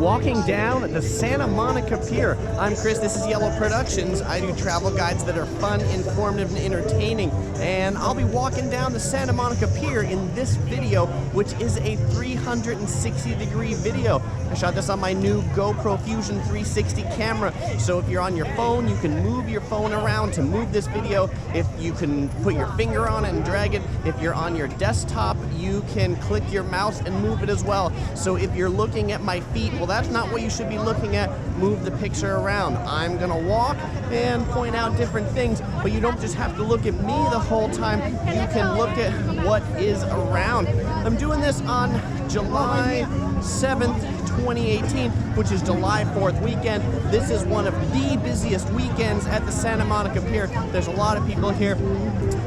walking down the Santa Monica Pier. I'm Chris, this is Yellow Productions. I do travel guides that are fun, informative, and entertaining. And I'll be walking down the Santa Monica Pier in this video, which is a 360-degree video. I shot this on my new GoPro Fusion 360 camera. So if you're on your phone, you can move your phone around to move this video. If you can put your finger on it and drag it. If you're on your desktop, you can click your mouse and move it as well. So if you're looking at my feet, well, that's not what you should be looking at. Move the picture around. I'm gonna walk and point out different things, but you don't just have to look at me the whole time. You can look at what is around. I'm doing this on July 7th, 2018, which is July 4th weekend. This is one of the busiest weekends at the Santa Monica Pier. There's a lot of people here,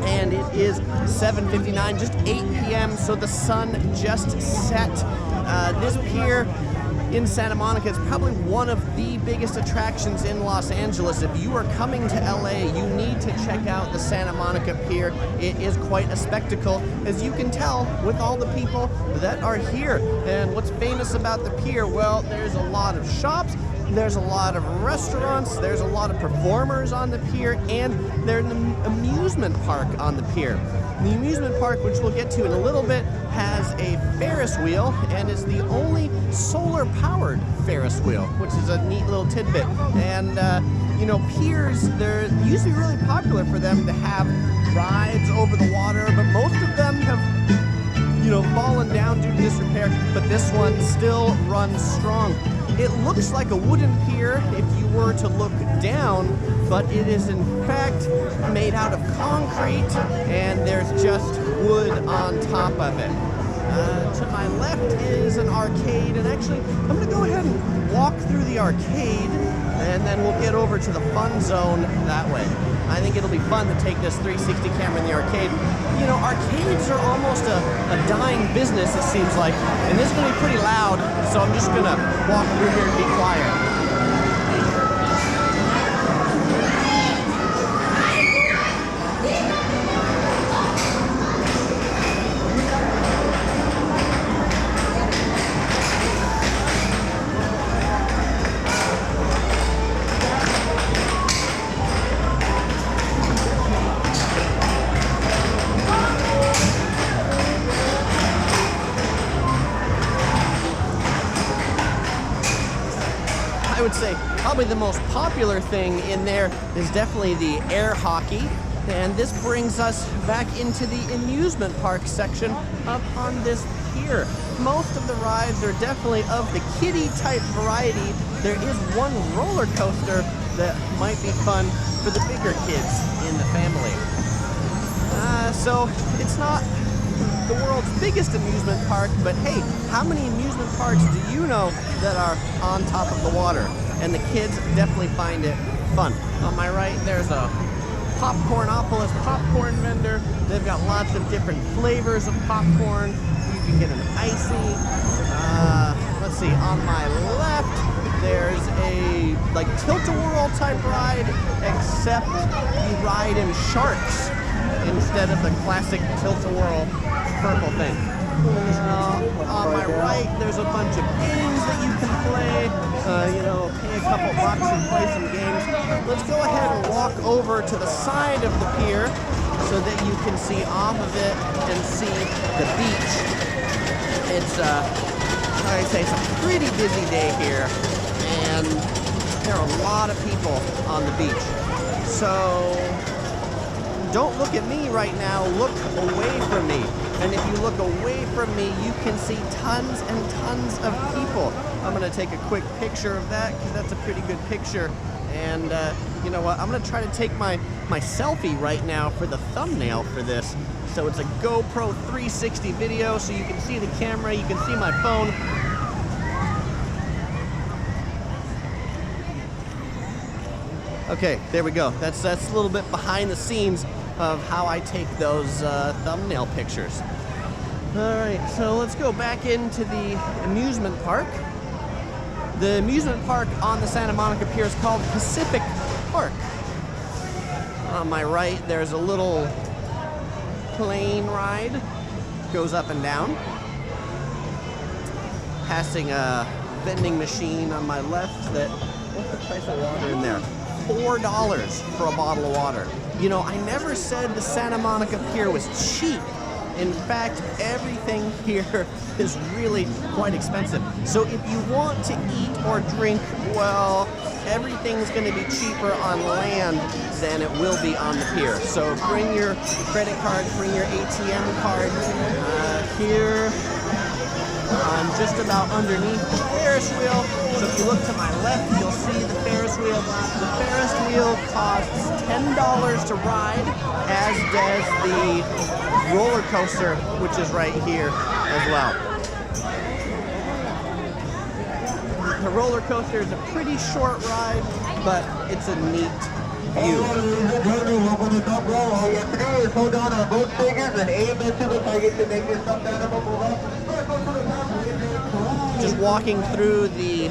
and it is 7:59, just 8 p.m., so the sun just set. This pier in Santa Monica is probably one of the biggest attractions in Los Angeles. If you are coming to LA, you need to check out the Santa Monica Pier. It is quite a spectacle, as you can tell with all the people that are here. And what's famous about the pier? Well, there's a lot of shops, there's a lot of restaurants, there's a lot of performers on the pier, and there's an amusement park on the pier. The amusement park, which we'll get to in a little bit, has a Ferris wheel and is the only solar-powered Ferris wheel, which is a neat little tidbit. And, you know, piers, they're usually really popular for them to have rides over the water, but most of them have, you know, fallen down due to disrepair, but this one still runs strong. It looks like a wooden pier if you were to look down, but it is in fact made out of concrete, and there's just wood on top of it. To my left is an arcade, and actually I'm going to go ahead and walk through the arcade, and then we'll get over to the fun zone that way. I think it'll be fun to take this 360 camera in the arcade. You know, arcades are almost a dying business, it seems like, and this is going to be pretty loud, so I'm just going to walk through here and be quiet. I would say probably the most popular thing in there is definitely the air hockey, and this brings us back into the amusement park section up on this pier. Most of the rides are definitely of the kiddie type variety. There is one roller coaster that might be fun for the bigger kids in the family. So it's not the world's biggest amusement park, but hey, how many amusement parks do you know that are on top of the water? And the kids definitely find it fun. On my right, there's a Popcornopolis popcorn vendor. They've got lots of different flavors of popcorn. You can get an icy. Let's see, on my left, there's a like tilt-a-whirl type ride, except you ride in sharks instead of the classic tilt-a-whirl purple thing. On my right, there's a bunch of games that you can play. You know, pay a couple bucks and play some games. Let's go ahead and walk over to the side of the pier so that you can see off of it and see the beach. It's, like I say, it's a pretty busy day here, and there are a lot of people on the beach. So don't look at me right now, look away from me. And if you look away from me, you can see tons and tons of people. I'm gonna take a quick picture of that because that's a pretty good picture. And you know what, I'm gonna try to take my selfie right now for the thumbnail for this. So it's a GoPro 360 video, so you can see the camera, you can see my phone. Okay, there we go. That's a little bit behind the scenes of how I take those thumbnail pictures. All right, so let's go back into the amusement park. The amusement park on the Santa Monica Pier is called Pacific Park. On my right, there's a little plane ride, goes up and down, passing a vending machine on my left that, what's the price of water in there? $4 for a bottle of water. You know, I never said the Santa Monica Pier was cheap. In fact, everything here is really quite expensive. So if you want to eat or drink, well, everything's going to be cheaper on land than it will be on the pier. So bring your credit card, bring your ATM card. Here, I'm just about underneath the Ferris wheel. So if you look to my left, you'll see the Ferris wheel. The Ferris wheel costs $10 to ride, as does the roller coaster, which is right here as well. The roller coaster is a pretty short ride, but it's a neat view. Hold on both fingers and aim into the target to make this stuffed animal move up. Just walking through the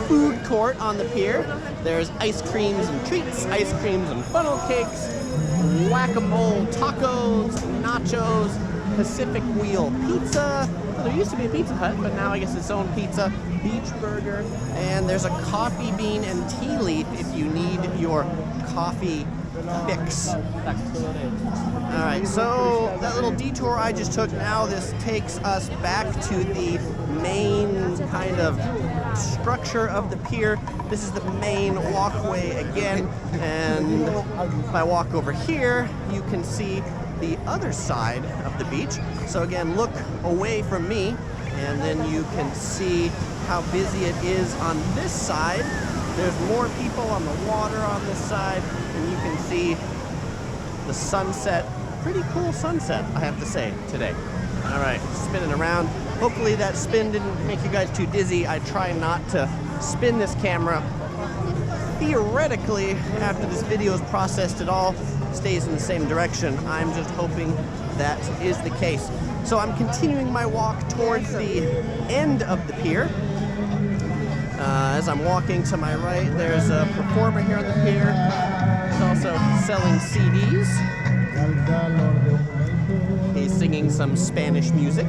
food court on the pier. There's ice creams and treats, ice creams and funnel cakes, whack-a-mole tacos, nachos, Pacific Wheel pizza. Well, there used to be a Pizza Hut, but now I guess it's own pizza, beach burger, and there's a coffee bean and tea leaf if you need your coffee fix. All right, so that little detour I just took, now this takes us back to the main kind of structure of the pier. This is the main walkway again, and if I walk over here, you can see the other side of the beach. So again, look away from me, and then you can see how busy it is on this side. There's more people on the water on this side, and you can see the sunset. Pretty cool sunset, I have to say, today. All right, spinning around. Hopefully that spin didn't make you guys too dizzy. I try not to spin this camera. Theoretically, after this video is processed, it all stays in the same direction. I'm just hoping that is the case. So I'm continuing my walk towards the end of the pier. As I'm walking to my right, there's a performer here on the pier. He's also selling CDs. He's singing some Spanish music.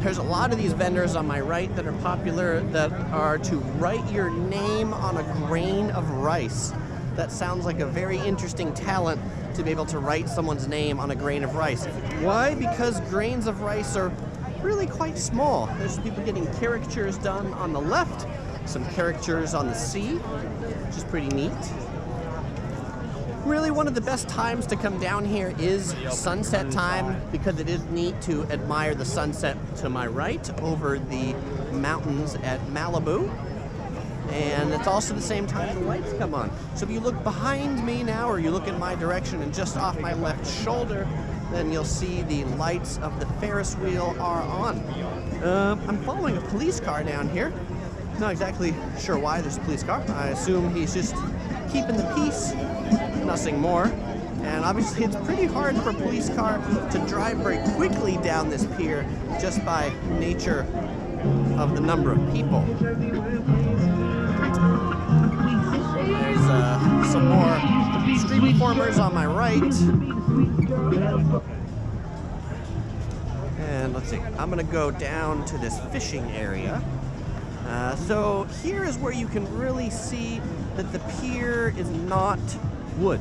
There's a lot of these vendors on my right that are popular that are to write your name on a grain of rice. That sounds like a very interesting talent, to be able to write someone's name on a grain of rice. Why? Because grains of rice are really quite small. There's people getting caricatures done on the left, some caricatures on the sea, which is pretty neat. Really, one of the best times to come down here is sunset time, because it is neat to admire the sunset to my right over the mountains at Malibu. And it's also the same time the lights come on. So if you look behind me now, or you look in my direction and just off my left shoulder, then you'll see the lights of the Ferris wheel are on. I'm following a police car down here. Not exactly sure why there's a police car. I assume he's just keeping the peace, nothing more. And obviously it's pretty hard for a police car to drive very quickly down this pier, just by nature of the number of people. There's some more street performers on my right. And let's see, I'm gonna go down to this fishing area. So here is where you can really see that the pier is not wood,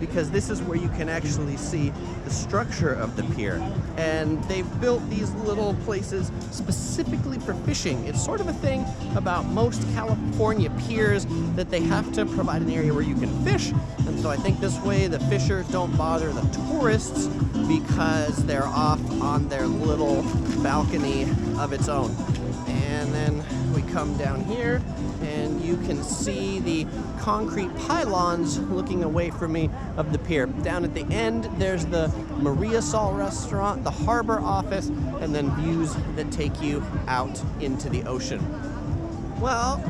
because this is where you can actually see the structure of the pier. And they've built these little places specifically for fishing. It's sort of a thing about most California piers that they have to provide an area where you can fish. And so I think this way the fishers don't bother the tourists, because they're off on their little balcony of its own. And then we come down here, and you can see the concrete pylons looking away from me of the pier. Down at the end, there's the Maria Sol restaurant, the harbor office, and then views that take you out into the ocean. Well,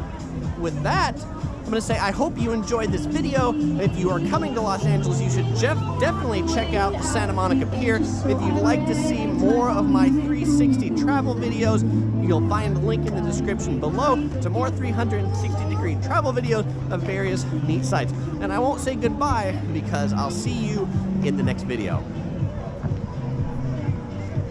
with that, I'm going to say I hope you enjoyed this video. If you are coming to Los Angeles, you should definitely check out the Santa Monica Pier. If you'd like to see more of my 360 travel videos, you'll find a link in the description below to more 360-degree travel videos of various neat sites. And I won't say goodbye, because I'll see you in the next video.